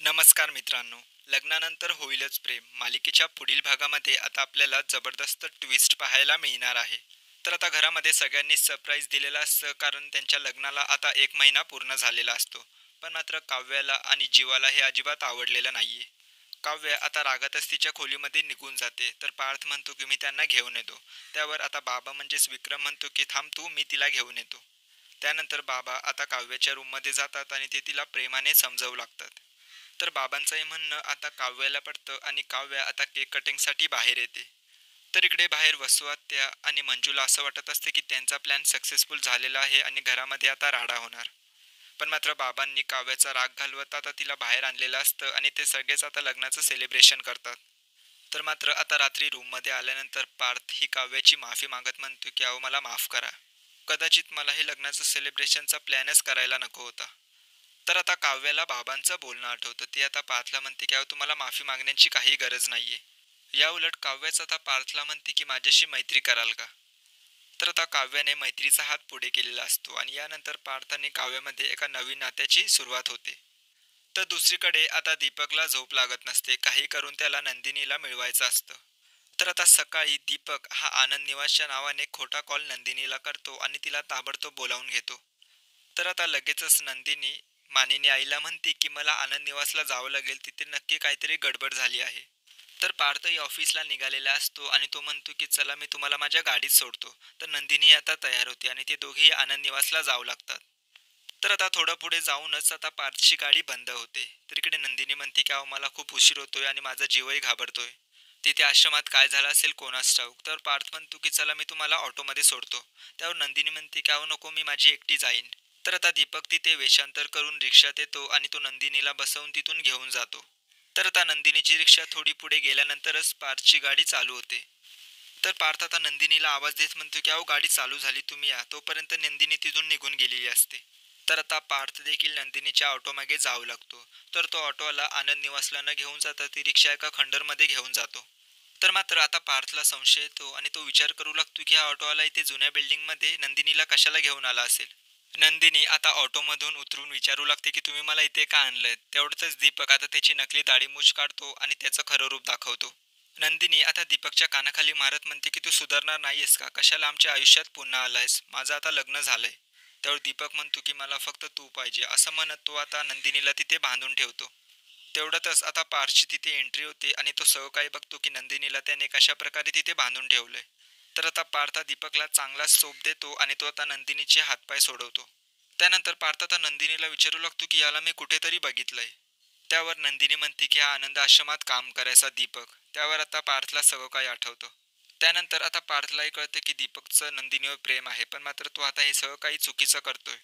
नमस्कार मित्रांनो. लग्नानंतर होईलच प्रेम मालिकेच्या पुढील भागामध्ये आता आपल्याला जबरदस्त ट्विस्ट पाहायला मिळणार आहे. तर आता घरामध्ये सगळ्यांनी सरप्राईज दिलेला असतं कारण त्यांच्या लग्नाला आता 1 महिना पूर्ण झालेला असतो. पण मात्र काव्याला आणि जीवाला हे अजिबात आवडलेलं नाहीये. काव्य आता रागातच तिच्या खोलीमध्ये निघून जाते तर पार्थ म्हणतो की मी त्यांना घेऊन येतो. त्यावर आता बाबा म्हणजेच विक्रम म्हणतो की थांब तू, मी तिला घेऊन येतो. त्यानंतर बाबा आता काव्याच्या रूममध्ये जातात आणि ते तिला प्रेमाने समजावू लागतात. तर बाबांचंही म्हणणं आता काव्याला पडतं आणि काव्य आता केक कटिंगसाठी बाहेर येते. तर इकडे बाहेर वसुआत्या आणि मंजूला असं वाटत असते की त्यांचा प्लॅन सक्सेसफुल झालेला आहे आणि घरामध्ये आता राडा होणार. पण मात्र बाबांनी काव्याचा राग घालवत आता तिला बाहेर आणलेलं असतं आणि ते सगळेच आता लग्नाचं सेलिब्रेशन करतात. तर मात्र आता रात्री रूममध्ये आल्यानंतर पार्थ ही काव्याची माफी मागत म्हणतो की अहो मला माफ करा. कदाचित मला हे लग्नाचं सेलिब्रेशनचा प्लॅनच करायला नको होता. तर आता काव्याला बाबांचं बोलणं आठवतं. ती आता पार्थला म्हणते की अहो तुम्हाला माफी मागण्याची काही गरज नाहीये. या उलट काव्याच आता पार्थला म्हणते की माझ्याशी मैत्री कराल का. तर आता काव्याने मैत्रीचा हात पुढे केलेला असतो आणि यानंतर पार्थ आणि काव्यामध्ये एका नवीन नात्याची सुरुवात होते. तर दुसरीकडे आता दीपकला झोप लागत नसते. काही करून त्याला नंदिनीला मिळवायचं असतं. तर आता सकाळी दीपक हा आनंद निवासच्या नावाने खोटा कॉल नंदिनीला करतो आणि तिला ताबडतोब बोलावून घेतो. तर आता लगेचच नंदिनी मानिनी आईला म्हणते की मला आनंद निवासला जावं लागेल, तिथे नक्की काहीतरी गडबड झाली आहे. तर पार्थही ऑफिसला निघालेला असतो आणि तो म्हणतो की चला मी तुम्हाला माझ्या गाडीत सोडतो. तर नंदिनी आता तयार होते आणि ते दोघेही आनंद निवासला जाऊ लागतात. तर आता थोडं पुढे जाऊनच आता पार्थची गाडी बंद होते. तर इकडे नंदिनी म्हणते की अहो मला खूप उशीर होतोय आणि माझा जीवही घाबरतोय. तिथे आश्रमात काय झालं असेल कोणास ठाऊक. तर पार्थ म्हणतो की चला मी तुम्हाला ऑटोमध्ये सोडतो. त्यावर नंदिनी म्हणते की अहो नको, मी माझी एकटी जाईन. तर आता दीपक तिथे वेषांतर करून रिक्षात येतो आणि तो नंदिनीला बसवून तिथून घेऊन जातो. तर आता नंदिनीची रिक्षा थोडी पुढे गेल्यानंतरच पार्थची गाडी चालू होते. तर पार्थ आता नंदिनीला आवाज देत म्हणतो की अहो गाडी चालू झाली, तुम्ही या. तोपर्यंत नंदिनी तिथून निघून गेलेली असते. तर आता पार्थ देखील नंदिनीच्या ऑटोमागे जाऊ लागतो. तर तो ऑटोवाला आनंद निवासला न घेऊन जाता ती रिक्षा एका खंडरमध्ये घेऊन जातो. तर मात्र आता पार्थला संशय येतो आणि तो विचार करू लागतो की हा ऑटोवाला इथे जुन्या बिल्डिंगमध्ये नंदिनीला कशाला घेऊन आला असेल. नंदिनी आता ऑटोमधून उतरून विचारू लागते की तुम्ही मला इथे का आणलंय. तेवढ्यातच दीपक आता त्याची नकली दाढी मूछ काढतो आणि त्याचं खरं रूप दाखवतो. नंदिनी आता दीपकच्या कानाखाली मारत म्हणते की तू सुधारणार नाहीयेस का, कशाला आमच्या आयुष्यात पुन्हा आलायस, माझं आता लग्न झालंय. त्यावर दीपक म्हणतो की मला फक्त तू पाहिजे. असं म्हणत तो आता नंदिनीला तिथे बांधून ठेवतो. तेवढ्यातच आता पार्शची तिथे एंट्री होते आणि तो सगळं काही बघतो की नंदिनीला त्याने कशा प्रकारे तिथे बांधून ठेवलंय. तर आता पार्थ दीपकला चांगला सोप देतो आणि तो आता नंदिनीचे हातपाय सोडवतो. त्यानंतर पार्थ आता नंदिनीला विचारू लागतो की याला मी कुठेतरी बघितलंय. त्यावर नंदिनी म्हणते की हा आनंद आश्रमात काम करायचा दीपक. त्यावर आता पार्थला सगळं काही आठवतं. त्यानंतर आता पार्थलाही कळतं की दीपकचं नंदिनीवर प्रेम आहे, पण मात्र तो आता हे सगळं काही चुकीचं करतोय.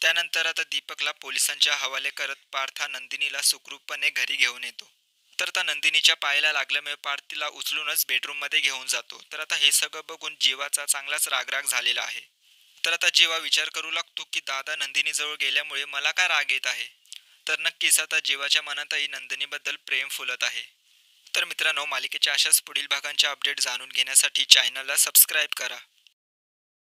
त्यानंतर आता दीपकला पोलिसांच्या हवाले करत पार्थ हा नंदिनीला सुखरूपपणे घरी घेऊन येतो. तर आता नंदिनीच्या पायाला लागल्यामुळे पार्थ तिला उचलूनच बेडरूममध्ये घेऊन जातो. तर आता हे सगळं बघून जीवाचा चांगलाच रागराग झालेला आहे. तर आता जीवा विचार करू लागतो की दादा नंदिनीजवळ गेल्यामुळे मला काय राग येत आहे. तर नक्कीच आता जीवाच्या मनातही नंदिनीबद्दल प्रेम फुलत आहे. तर मित्रांनो, मालिकेच्या अशाच पुढील भागांच्या अपडेट जाणून घेण्यासाठी चॅनलला सबस्क्राईब करा.